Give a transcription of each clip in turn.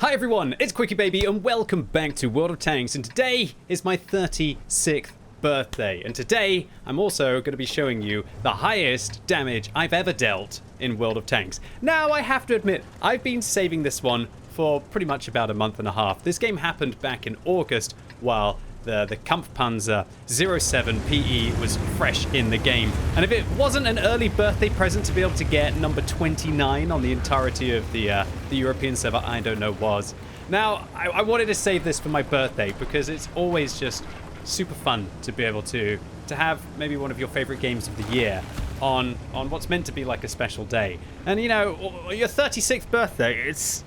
Hi everyone, it's QuickyBaby and welcome back to World of Tanks, and today is my 36th birthday, and today I'm also going to be showing you the highest damage I've ever dealt in World of Tanks. Now I have to admit, I've been saving this one for pretty much about a month and a half. This game happened back in August while the Kampfpanzer 07 PE was fresh in the game. And if it wasn't an early birthday present to be able to get number 29 on the entirety of the European server, I don't know was. Now, I wanted to save this for my birthday because it's always just super fun to be able to have maybe one of your favorite games of the year on what's meant to be like a special day. And you know, your 36th birthday, it's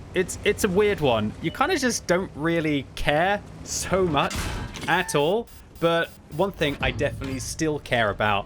a weird one. You kind of just don't really care so much at all, but one thing I definitely still care about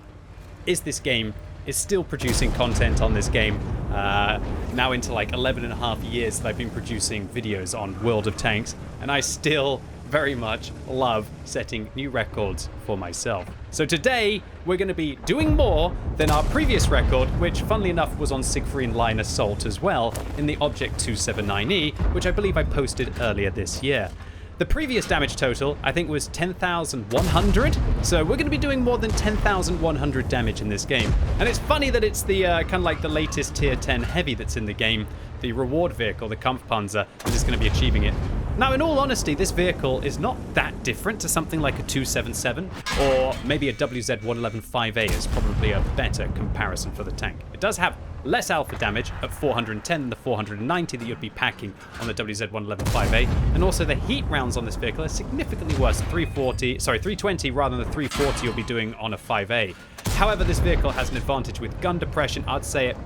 is this game is still producing content on this game. Now into like 11 and a half years that I've been producing videos on World of Tanks, and I still very much love setting new records for myself. So today we're going to be doing more than our previous record, which funnily enough was on Siegfried Line Assault as well in the Object 279E, which I believe I posted earlier this year. The previous damage total, I think, was 10,100, so we're going to be doing more than 10,100 damage in this game. And it's funny that it's the kind of like the latest tier 10 heavy that's in the game, the reward vehicle, the Kampfpanzer, that is going to be achieving it. Now, in all honesty, this vehicle is not that different to something like a 277, or maybe a WZ-111-5A is probably a better comparison for the tank. It does have less alpha damage at 410 than the 490 that you'd be packing on the WZ-111-5A, and also the heat rounds on this vehicle are significantly worse, 320 rather than the 340 you'll be doing on a 5A. However, this vehicle has an advantage with gun depression. I'd say it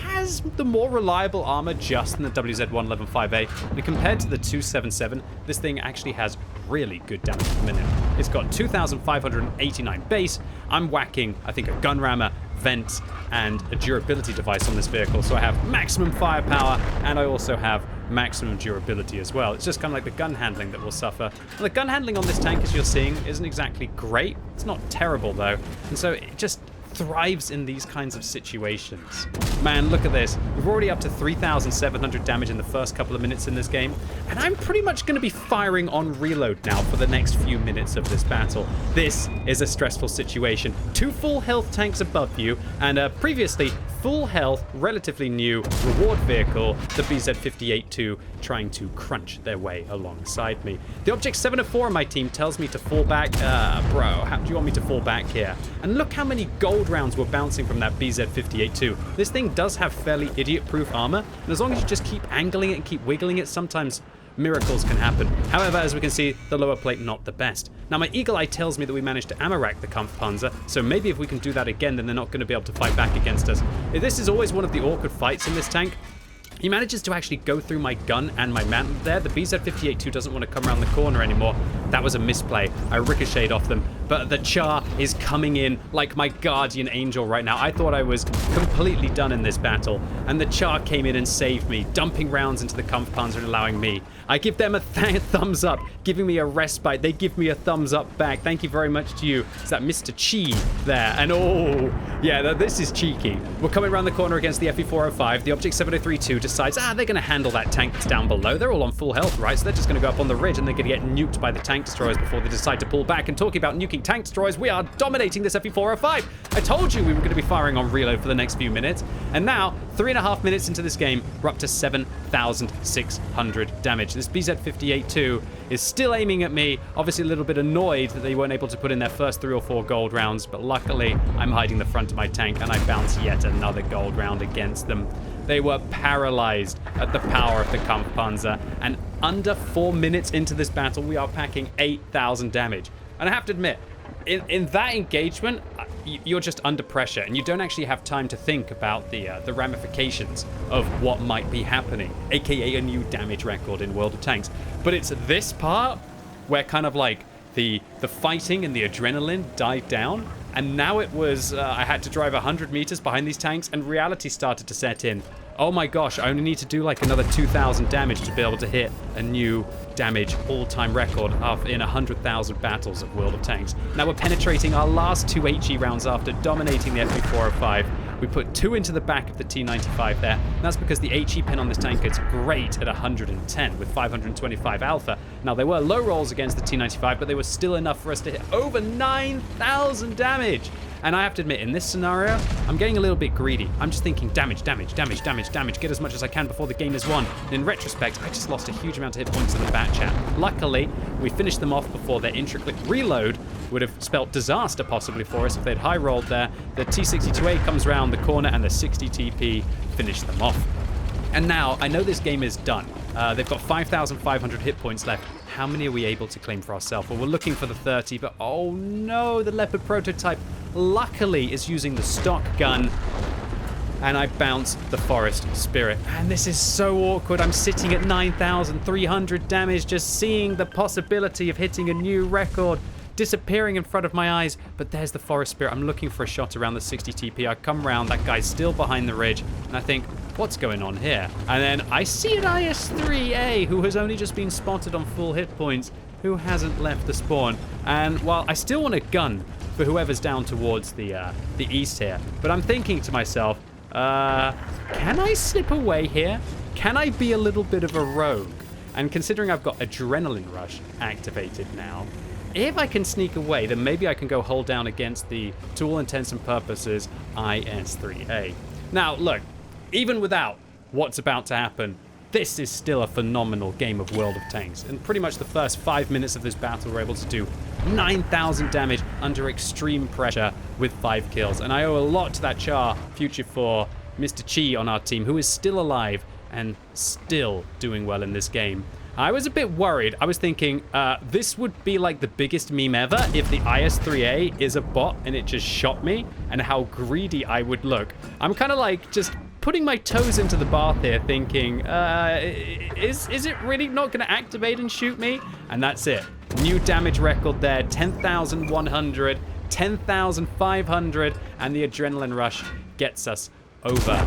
has the more reliable armor just than the WZ-111-5A, and compared to the 277, this thing actually has really good damage per minute. It's got 2,589 base. I'm whacking, I think, a gun rammer, vents, and a durability device on this vehicle, so I have maximum firepower, and I also have maximum durability as well. It's just kind of like the gun handling that will suffer. And the gun handling on this tank, as you're seeing, isn't exactly great. It's not terrible, though, and so it just thrives in these kinds of situations. Man, look at this. We're already up to 3,700 damage in the first couple of minutes in this game, and I'm pretty much going to be firing on reload now for the next few minutes of this battle. This is a stressful situation. 2 full health tanks above you, and previously full health, relatively new reward vehicle, the BZ-58-2, trying to crunch their way alongside me. The Object 704 on my team tells me to fall back. Bro, how do you want me to fall back here? And look how many gold rounds were bouncing from that BZ-58-2. This thing does have fairly idiot-proof armor, and as long as you just keep angling it and keep wiggling it, sometimes miracles can happen. However, as we can see, the lower plate not the best. Now, my eagle eye tells me that we managed to ammo rack the Kampfpanzer, so maybe if we can do that again, then they're not going to be able to fight back against us. This is always one of the awkward fights in this tank. He manages to actually go through my gun and my mantle there. The BZ-58-2 doesn't want to come around the corner anymore. That was a misplay. I ricocheted off them, but the Char is coming in like my guardian angel right now. I thought I was completely done in this battle, and the Char came in and saved me, dumping rounds into the Kampfpanzer and allowing me. I give them a thumbs up, giving me a respite. They give me a thumbs up back. Thank you very much to you. It's that Mr. Chi there, and oh, yeah, this is cheeky. We're coming around the corner against the FE-405. The Object 703-2 decides, they're going to handle that tank that's down below. They're all on full health, right? So they're just going to go up on the ridge, and they're going to get nuked by the tank destroyers before they decide to pull back. And talking about nuking tank destroyers, we are dominating this FE-405. I told you we were going to be firing on reload for the next few minutes. And now, 3.5 minutes into this game, we're up to 7,600 damage. This BZ-58-2 is still aiming at me, obviously a little bit annoyed that they weren't able to put in their first 3 or 4 gold rounds, but luckily I'm hiding the front of my tank and I bounce yet another gold round against them. They were paralyzed at the power of the Kampfpanzer, and under 4 minutes into this battle, we are packing 8,000 damage. And I have to admit, in that engagement, you're just under pressure, and you don't actually have time to think about the ramifications of what might be happening, aka a new damage record in World of Tanks. But it's this part where kind of like the fighting and the adrenaline died down, and now it was I had to drive 100 meters behind these tanks, and reality started to set in. Oh my gosh, I only need to do like another 2,000 damage to be able to hit a new damage all-time record in 100,000 battles of World of Tanks. Now we're penetrating our last 2 HE rounds after dominating the FE-405. We put 2 into the back of the T95 there. And that's because the HE pin on this tank gets great at 110 with 525 alpha. Now, they were low rolls against the T95, but they were still enough for us to hit over 9,000 damage. And I have to admit, in this scenario, I'm getting a little bit greedy. I'm just thinking damage, damage, damage, damage, damage. Get as much as I can before the game is won. And in retrospect, I just lost a huge amount of hit points in the bat chat. Luckily, we finished them off before their intra-click reload would have spelt disaster possibly for us if they'd high rolled there. The T62A comes around the corner and the 60 TP finished them off. And now, I know this game is done. They've got 5,500 hit points left. How many are we able to claim for ourselves? Well, we're looking for the 30, but oh no, the Leopard prototype luckily is using the stock gun. And I bounced the Forest Spirit. And this is so awkward. I'm sitting at 9,300 damage, just seeing the possibility of hitting a new record disappearing in front of my eyes. But there's the Forest Spirit. I'm looking for a shot around the 60 TP. I come around, that guy's still behind the ridge, and I think, what's going on here? And then I see an IS-3A who has only just been spotted on full hit points, who hasn't left the spawn. And while I still want a gun for whoever's down towards the east here, but I'm thinking to myself, can I slip away here? Can I be a little bit of a rogue? And considering I've got Adrenaline Rush activated now, if I can sneak away, then maybe I can go hold down against the, to all intents and purposes, IS-3A. Now, look, even without what's about to happen, this is still a phenomenal game of World of Tanks. In pretty much the first 5 minutes of this battle, we're able to do 9,000 damage under extreme pressure with 5 kills. And I owe a lot to that Char future for Mr. Chi on our team, who is still alive and still doing well in this game. I was a bit worried. I was thinking this would be like the biggest meme ever if the IS-3A is a bot and it just shot me, and how greedy I would look. I'm kind of like just putting my toes into the bath here thinking, is it really not going to activate and shoot me? And that's it. New damage record there, 10,100, 10,500, and the Adrenaline Rush gets us over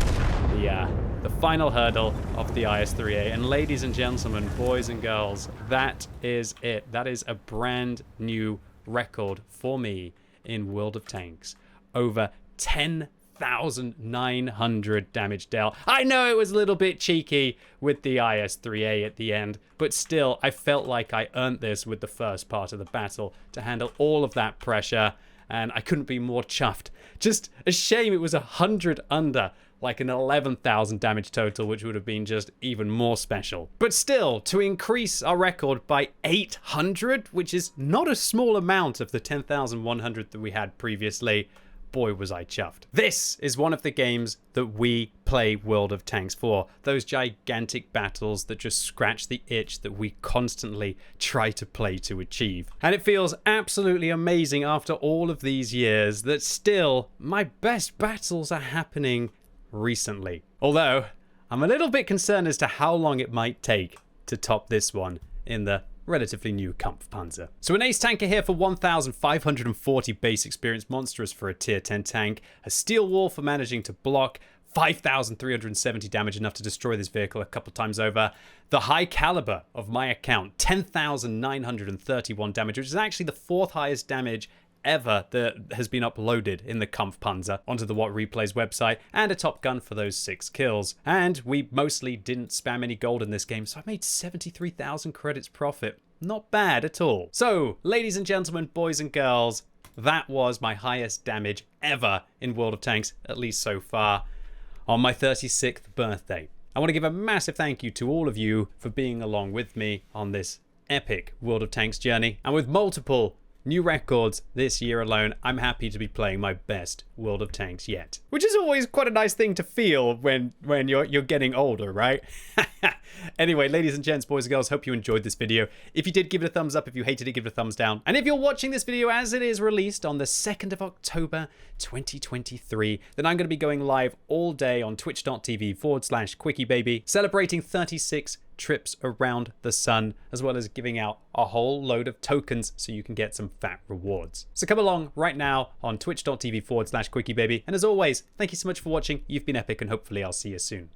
the final hurdle of the IS-3A. And ladies and gentlemen, boys and girls, that is it. That is a brand new record for me in World of Tanks. Over 10,900 damage dealt. I know it was a little bit cheeky with the IS-3A at the end, but still, I felt like I earned this with the first part of the battle to handle all of that pressure, and I couldn't be more chuffed. Just a shame it was 100 under, like an 11,000 damage total, which would have been just even more special. But still, to increase our record by 800, which is not a small amount of the 10,100 that we had previously, boy was I chuffed. This is one of the games that we play World of Tanks for. Those gigantic battles that just scratch the itch that we constantly try to play to achieve. And it feels absolutely amazing after all of these years that still my best battles are happening recently. Although, I'm a little bit concerned as to how long it might take to top this one in the relatively new Kampfpanzer. So an ace tanker here for 1,540 base experience, monstrous for a tier 10 tank, a steel wall for managing to block, 5,370 damage, enough to destroy this vehicle a couple times over. The high caliber of my account, 10,931 damage, which is actually the 4th highest damage ever that has been uploaded in the Kampfpanzer onto the What Replays website, and a top gun for those 6 kills. And we mostly didn't spam any gold in this game, so I made 73,000 credits profit. Not bad at all. So, ladies and gentlemen, boys and girls, that was my highest damage ever in World of Tanks, at least so far, on my 36th birthday. I want to give a massive thank you to all of you for being along with me on this epic World of Tanks journey, and with multiple new records this year alone, I'm happy to be playing my best World of Tanks yet. Which is always quite a nice thing to feel when you're getting older, right? Anyway, ladies and gents, boys and girls, hope you enjoyed this video. If you did, give it a thumbs up. If you hated it, give it a thumbs down. And if you're watching this video as it is released on the 2nd of October, 2023, then I'm going to be going live all day on twitch.tv/QuickyBaby, celebrating 36 trips around the sun, as well as giving out a whole load of tokens so you can get some fat rewards. So come along right now on twitch.tv/QuickyBaby. And as always, thank you so much for watching. You've been epic, and hopefully I'll see you soon.